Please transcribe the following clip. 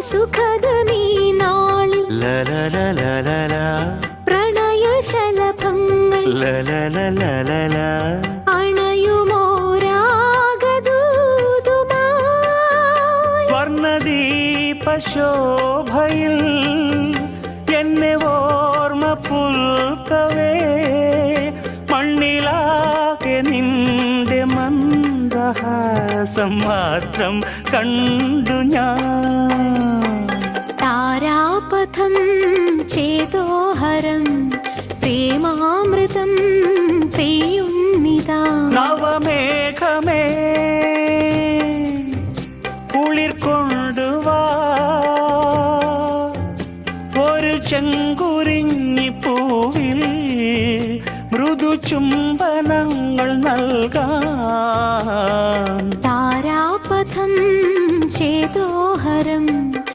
സുഖദമീ നാളിൽ പ്രണയശലഭങ്ങൾ അണയുമോരാഗദൂതുമായി സ്വർണദീപശോഭയിൽ എന്നെ ഓർമ്മ പുൽക്കവേ മണ്ണിലാകെ നിന്റെ മന്ദഹാസം മാത്രം കണ്ടു ഞാൻ. താരാപഥം ചേതോഹരം പ്രേമാമൃതം പെയ്യുന്നിതാ. നവമേഘമേ കുളിർ കൊണ്ടുവാ ഒരു ചെങ്കുരിഞ്ഞി പൂവിൽ മൃദു ചുംബനങ്ങൾ നൽകാൻ.